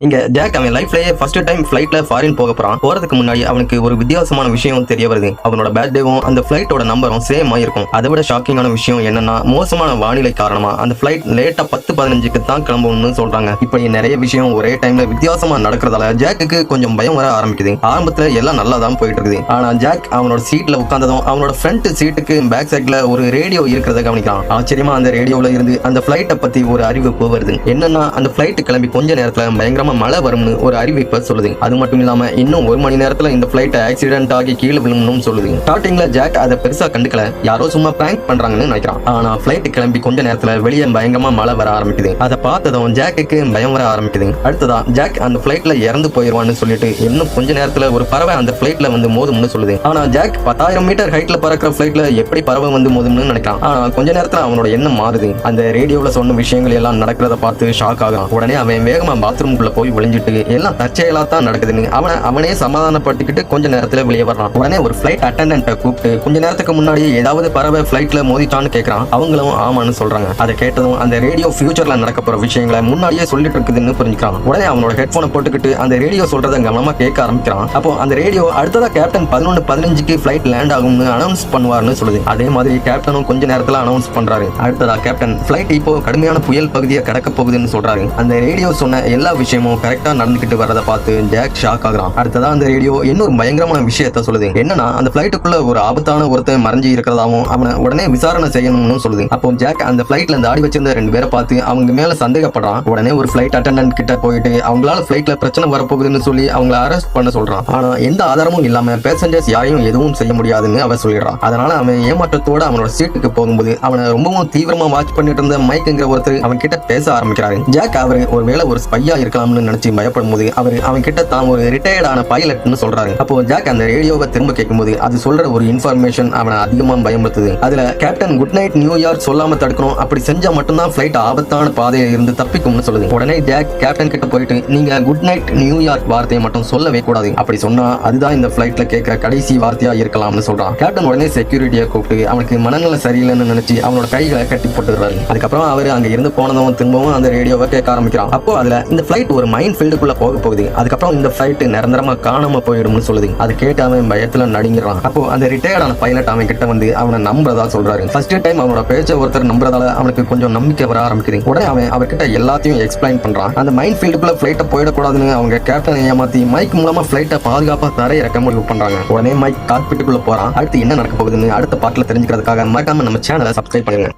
இங்க ஜாக் அவன் லைஃப்லயே ஃபர்ஸ்ட் டைம் ஃபிளைட்ல ஃபாரின் போக போறான். போறதுக்கு முன்னாடி அவனுக்கு ஒரு வித்தியாசமான விஷயம் தெரிய வருது. அவனோட பர்த்டேவும் அந்த ஃபிளைட்டோட நம்பரும் சேமா இருக்கும். அதை விட ஷாக்கிங்கான விஷயம் என்னன்னா, மோசமான வானிலை காரணமா அந்த ஃபிளைட் லேட்டா 10:15க்கு தான் கிளம்பணும்னு சொல்றாங்க. இப்படி நிறைய விஷயம் ஒரே டைம்ல வித்தியாசமா நடக்கிறதால ஜாக்குக்கு கொஞ்சம் பயம் வர ஆரம்பிக்குது. ஆரம்பத்துல எல்லாம் நல்லா தான் போயிட்டு இருக்குது. ஆனா ஜாக் அவனோட சீட்ல உட்கார்ந்ததும் அவனோட ஃப்ரண்ட் சீட்டுக்கு பேக் சைட்ல ஒரு ரேடியோ இருக்கிறத கவனிக்கிறான். ஆச்சரியமா அந்த ரேடியோல இருந்து அந்த ஃபிளைட்டை பத்தி ஒரு அறிவிப்பு வருது. என்னன்னா, அந்த ஃபிளைட் கிளம்பி கொஞ்ச நேரத்துல பயங்கரமா மழை வரும்னு ஒரு அறிவிப்பை சொல்லுது. அது மட்டும் இல்லாம இன்னும் 1 மணி நேரத்துல இந்த ஃபிளைட் ஆக்சிடென்ட் ஆகி கீழே விழும்னு சொல்லுது. ஸ்டார்டிங்ல ஜாக் அதை பெருசா கண்டுக்கல, யாரோ சும்மா பிராங்க் பண்றாங்கன்னு நினைக்கிறான். ஆனா ஃபிளைட் கிளம்பி கொஞ்ச நேரத்துல வெளியே பயங்கரமா மழை வர ஆரம்பிக்குது. அதை பார்த்ததும் ஜாக்குக்கு பயம் வர ஆரம்பிக்குது. அடுத்ததா ஜாக் அந்த ஃபிளைட்ல இறந்து போயிருவான்னு சொல்லிட்டு இன்னும் கொஞ்ச நேரத்துல ஒரு பறவை அந்த ஃபிளைட்ல வந்து மோதும்னு சொல்லுது. ஆனா ஜாக் 10,000 மீட்டர் ஹைட்ல பறக்கிற ஃபிளைட்ல எப்படி பறவை வந்து மோதும்னு நினைக்கிறான். ஆனா கொஞ்ச நேரத்துல அவனோட எண்ணம் மாறுது. அந்த ரேடியோல சொன்ன விஷயங்கள் எல்லாம் நடக்கிறத பார்த்து ஷாக் ஆகிறான். உடனே அவன் வேகமா பாத்ரூம்குள்ள போய் விழிஞ்சிட்டு எல்லாம் தற்செயலா தான் நடக்குதுன்னு அவனே சமாதானப்படுத்திக்கிட்டு கொஞ்ச நேரத்துல வெளியே வர்றான். உடனே ஒரு ஃபிளைட் அட்டெண்டன்ட்டை கூப்பிட்டு கொஞ்ச நேரத்துக்கு முன்னாடி ஏதாவது பறவை ஃபிளைட்ல மோதிட்டான்னு கேட்கறான். அவங்களும் ஆமான்னு சொல்றாங்க. அதை கேட்டதும் அந்த ரேடியோ ஃபியூச்சர்ல நடக்க போற விஷயங்களை முன்னாடியே சொல்லிட்டு இருக்குதுன்னு புரிஞ்சுக்கிறான். உடனே அவனோட ஹெட்போனை போட்டுக்கிட்டு அந்த ரேடியோ சொல்றதை கவனமா கேட்க ஆரம்பிக்கிறான். அப்போ அந்த ரேடியோ அடுத்ததா கேப்டன் 11:15க்கு ஃபிளைட் லேண்ட் ஆகும்னு அனௌன்ஸ் பண்ணுவார்னு சொல்லுது. அதே மாதிரி கேப்டனும் கொஞ்ச நேரத்துல அனௌன்ஸ் பண்றாரு. அடுத்ததா கேப்டன் ஃபிளைட் இப்போ கடுமையான புயல் பகுதியை கடக்க போகுதுன்னு சொல்றாரு. அந்த ரேடியோ சொன்ன எல்லா விஷயமும் கரெக்டா நடந்துகிட்டு வரத பார்த்து ஜாக் ஷாக் ஆகுறான். அடுத்ததா அந்த ரேடியோ இன்னொரு பயங்கரமான விஷயத்த சொல்லுது. என்னன்னா, அந்த ஃபிளைட்டுக்குள்ள ஒரு ஆபத்தான ஒருத்தன் மறைஞ்சு இருக்கிறதாவும் அவனை உடனே விசாரணை செய்யணும்னு சொல்லுது. அப்போ ஜாக் அந்த ஃபிளைட்ல இந்த ஆடி வச்சிருந்த 2 பேரை பார்த்து அவங்க மேல சந்தேகப்படுறான். உடனே ஒரு ஃபிளைட் அட்டெண்டன்ட் கிட்ட போயிட்டு அவங்களால ஃபிளைட்ல பிரச்சனை வரப்போகுதுன்னு சொல்லி அவங்களை அரெஸ்ட் பண்ண சொல்றான். ஆனா எந்த ஆதாரமும் இல்லாம பேசஞ்சர்ஸ் யாரையும் எதுவும் செய்ய முடியாதுன்னு அவன் சொல்லிடுறான். அதனால அவன் ஏமாற்றத்தோட அவனோட சீட்டுக்கு போகும்போது அவனை ரொம்பவும் தீவிரமா வாட்ச் பண்ணிட்டு இருந்த மைக்ங்கிற ஒருத்தர் அவன் கிட்ட பேச ஆரம்பிக்கிறாரு. ஜாக் அவரு ஒருவேளை ஒரு ஸ்பையா இருக்கலாம்னு நினைச்சு பயப்படும் போது அவன் கிட்ட தான் ஒரு ரிட்டையர்டான பைலட்னு சொல்றாரு. அப்போ ஜாக் அந்த ரேடியோவை திரும்ப கேட்கும்போது அது சொல்ற ஒரு இன்ஃபர்மேஷன் அவனை அதிகமா பயமுறுத்துது. அதுல கேப்டன் குட் நைட் நியூயார்க் சொல்லாம தடுக்கணும், அப்படி செஞ்சா மட்டும்தான் ஃபிளைட் ஆபத்தான பாதையில இருந்து தப்பிக்கும்னு சொல்லுது. உடனே ஜாக் கேப்டன் கிட்ட போயிட்டு நீங்க குட் நைட் நியூயார்க் வார்த்தையை மட்டும் சொல்லவே கூடாது, அப்படி சொன்னா அதுதான் இந்த ஃபிளைட்ல கேட்கிற கடைசி வார்த்தையா இருக்கலாம்னு சொல்றான். கேப்டன் உடனே செக்யூரிட்டியை கூப்பிட்டு அவனுக்கு மனநல சரியில்லைன்னு நினைச்சு அவனோட கைகளை கட்டி போட்டுறாரு. அதுக்கப்புறம் அவர் அங்க இருந்து போனதும் திரும்பவும் அந்த ரேடியோவை கேட்க ஆரம்பிக்கிறான். அப்போ அதுல இந்த ஃபிளைட் ஒரு மைன் ஃபீல்டுக்குள்ள போக போகுது, அதுக்கப்புறம் இந்த ஃபிளைட் நிரந்தரமா காணாம போயிடும்னு சொல்லுது. அதை கேட்டு அவன் பயத்துல நடுங்கிறான். அப்போ அந்த ரிட்டையர்டான பைலட் அவன் கிட்ட வந்து அவனை நம்புறதா சொல்றாரு. ஃபர்ஸ்ட் டைம் அவனோட பேச்ச ஒருத்தர் நம்புறதால அவனுக்கு கொஞ்சம் நம்பிக்கை வர ஆரம்பிக்குது. உடனே அவன் அவர்கிட்ட எல்லாத்தையும் எக்ஸ்பிளைன் பண்றான். அந்த மைன் ஃபீல்டுக்குள்ள ஃபிளைட்டை போயிடக்கூடாதுன்னு அவங்க கேப்டனை ஏமாத்தி மைக் மூலமா ஃபிளைட்டை பாதுகாப்பா தரையிறக்க முடிவு பண்றாங்க. உடனே மைக் காக்பிட்டுக்குள்ள போறான். அடுத்து என்ன நடக்க போகுதுன்னு அடுத்த பாட்டுல தெரிஞ்சுக்கிறதுக்காக மறக்காம நம்ம சேனலை சப்ஸ்கிரைப் பண்ணுங்க.